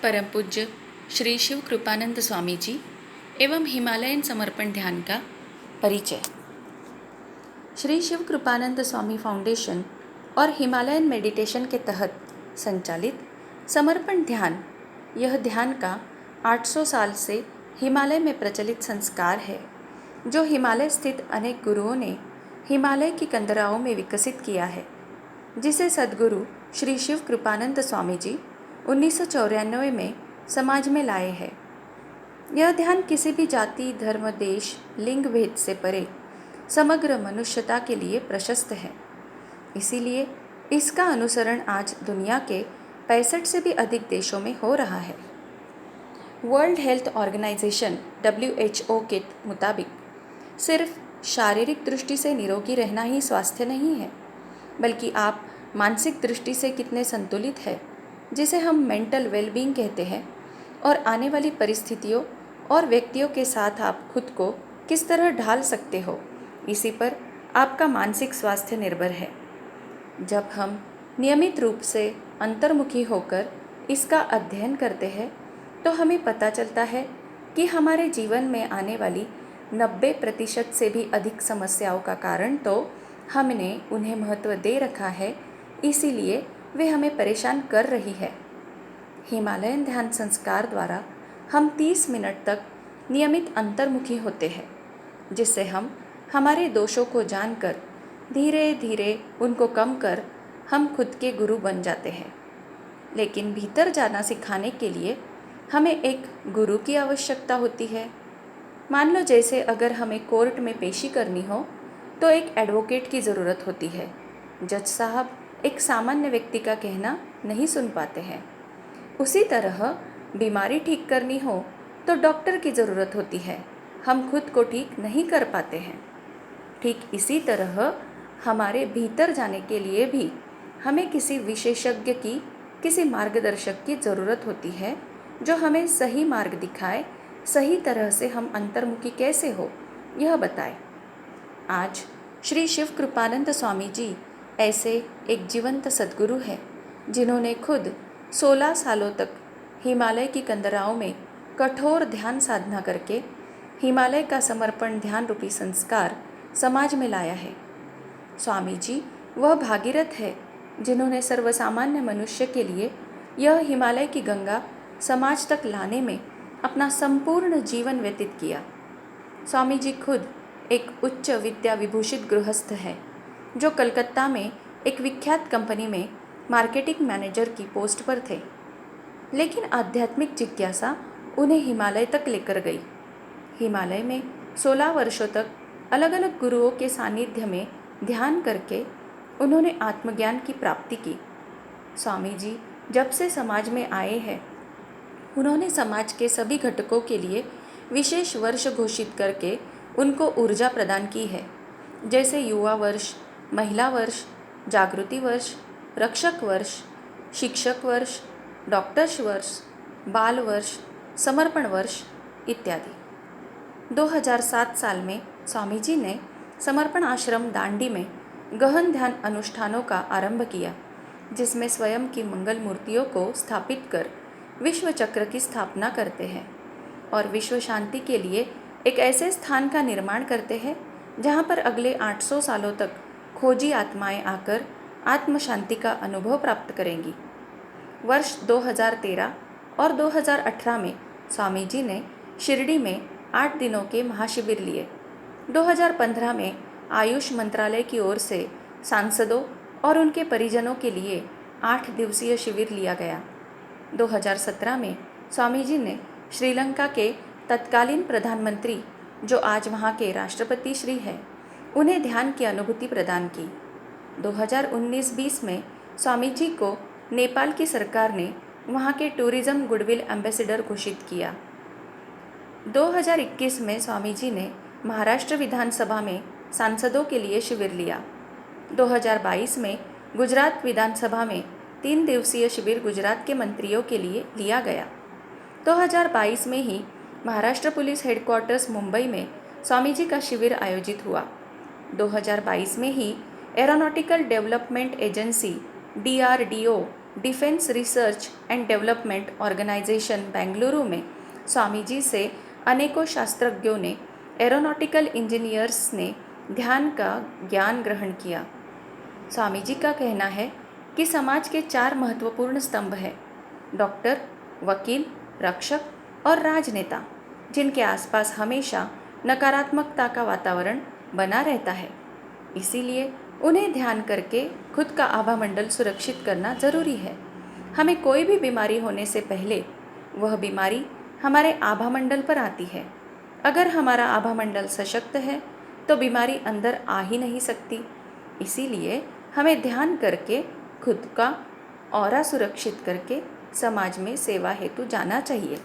परम पूज्य श्री शिव कृपानंद स्वामी जी एवं हिमालयन समर्पण ध्यान का परिचय। श्री शिव कृपानंद स्वामी फाउंडेशन और हिमालयन मेडिटेशन के तहत संचालित समर्पण ध्यान, यह ध्यान का 800 साल से हिमालय में प्रचलित संस्कार है, जो हिमालय स्थित अनेक गुरुओं ने हिमालय की कंदराओं में विकसित किया है, जिसे सद्गुरु श्री शिव कृपानंद स्वामी जी 1994 में समाज में लाए हैं। यह ध्यान किसी भी जाति, धर्म, देश, लिंग भेद से परे समग्र मनुष्यता के लिए प्रशस्त है। इसीलिए इसका अनुसरण आज दुनिया के 65 से भी अधिक देशों में हो रहा है। वर्ल्ड हेल्थ ऑर्गेनाइजेशन WHO के मुताबिक सिर्फ शारीरिक दृष्टि से निरोगी रहना ही स्वास्थ्य नहीं है, बल्कि आप मानसिक दृष्टि से कितने संतुलित हैं, जिसे हम मेंटल वेलबींग कहते हैं, और आने वाली परिस्थितियों और व्यक्तियों के साथ आप खुद को किस तरह ढाल सकते हो, इसी पर आपका मानसिक स्वास्थ्य निर्भर है। जब हम नियमित रूप से अंतर्मुखी होकर इसका अध्ययन करते हैं, तो हमें पता चलता है कि हमारे जीवन में आने वाली 90% से भी अधिक समस्याओं का कारण तो हमने उन्हें महत्व दे रखा है, इसीलिए वे हमें परेशान कर रही है। हिमालयन ध्यान संस्कार द्वारा हम 30 मिनट तक नियमित अंतर्मुखी होते हैं, जिससे हम हमारे दोषों को जानकर धीरे धीरे उनको कम कर हम खुद के गुरु बन जाते हैं। लेकिन भीतर जाना सिखाने के लिए हमें एक गुरु की आवश्यकता होती है। मान लो जैसे अगर हमें कोर्ट में पेशी करनी हो तो एक एडवोकेट की ज़रूरत होती है। जज साहब एक सामान्य व्यक्ति का कहना नहीं सुन पाते हैं। उसी तरह बीमारी ठीक करनी हो तो डॉक्टर की ज़रूरत होती है, हम खुद को ठीक नहीं कर पाते हैं। ठीक इसी तरह हमारे भीतर जाने के लिए भी हमें किसी विशेषज्ञ की, किसी मार्गदर्शक की ज़रूरत होती है, जो हमें सही मार्ग दिखाए, सही तरह से हम अंतर्मुखी कैसे हो यह बताए। आज श्री शिव कृपानंद स्वामी जी ऐसे एक जीवंत सद्गुरु हैं, जिन्होंने खुद 16 सालों तक हिमालय की कंदराओं में कठोर ध्यान साधना करके हिमालय का समर्पण ध्यान रूपी संस्कार समाज में लाया है। स्वामी जी वह भागीरथ है, जिन्होंने सर्वसामान्य मनुष्य के लिए यह हिमालय की गंगा समाज तक लाने में अपना संपूर्ण जीवन व्यतीत किया। स्वामी जी खुद एक उच्च विद्या विभूषित गृहस्थ है, जो कलकत्ता में एक विख्यात कंपनी में मार्केटिंग मैनेजर की पोस्ट पर थे। लेकिन आध्यात्मिक जिज्ञासा उन्हें हिमालय तक लेकर गई। हिमालय में 16 वर्षों तक अलग अलग गुरुओं के सानिध्य में ध्यान करके उन्होंने आत्मज्ञान की प्राप्ति की। स्वामी जी जब से समाज में आए हैं, उन्होंने समाज के सभी घटकों के लिए विशेष वर्ष घोषित करके उनको ऊर्जा प्रदान की है, जैसे युवा वर्ष, महिला वर्ष, जागृति वर्ष, रक्षक वर्ष, शिक्षक वर्ष, डॉक्टर्स वर्ष, बाल वर्ष, समर्पण वर्ष इत्यादि। 2007 साल में स्वामी जी ने समर्पण आश्रम दांडी में गहन ध्यान अनुष्ठानों का आरंभ किया, जिसमें स्वयं की मंगल मूर्तियों को स्थापित कर विश्व चक्र की स्थापना करते हैं और विश्व शांति के लिए एक ऐसे स्थान का निर्माण करते हैं जहां पर अगले 800 सालों तक खोजी आत्माएं आकर आत्म शांति का अनुभव प्राप्त करेंगी। वर्ष 2013 और 2018 में स्वामी जी ने शिरडी में 8 दिनों के महाशिविर लिए। 2015 में आयुष मंत्रालय की ओर से सांसदों और उनके परिजनों के लिए 8 दिवसीय शिविर लिया गया। 2017 में स्वामी जी ने श्रीलंका के तत्कालीन प्रधानमंत्री, जो आज वहाँ के राष्ट्रपति श्री हैं, उन्हें ध्यान की अनुभूति प्रदान की। 2019-20 में स्वामी जी को नेपाल की सरकार ने वहाँ के टूरिज्म गुडविल एम्बेसडर घोषित किया। 2021 में स्वामी जी ने महाराष्ट्र विधानसभा में सांसदों के लिए शिविर लिया। 2022 में गुजरात विधानसभा में 3 दिवसीय शिविर गुजरात के मंत्रियों के लिए लिया गया। 2022 में ही महाराष्ट्र पुलिस हेडक्वार्टर्स मुंबई में स्वामी जी का शिविर आयोजित हुआ। 2022 में ही aeronautical development agency DRDO defence research and development organisation Bengaluru में स्वामी जी से अनेकों शास्त्रज्ञों ने, एरोनॉटिकल इंजीनियर्स ने ध्यान का ज्ञान ग्रहण किया। स्वामी जी का कहना है कि समाज के 4 महत्वपूर्ण स्तंभ हैं: डॉक्टर, वकील, रक्षक और राजनेता, जिनके आसपास हमेशा नकारात्मकता का वातावरण बना रहता है। इसीलिए उन्हें ध्यान करके खुद का आभा मंडल सुरक्षित करना ज़रूरी है। हमें कोई भी बीमारी होने से पहले वह बीमारी हमारे आभा मंडल पर आती है। अगर हमारा आभा मंडल सशक्त है तो बीमारी अंदर आ ही नहीं सकती। इसीलिए हमें ध्यान करके खुद का ऑरा सुरक्षित करके समाज में सेवा हेतु जाना चाहिए।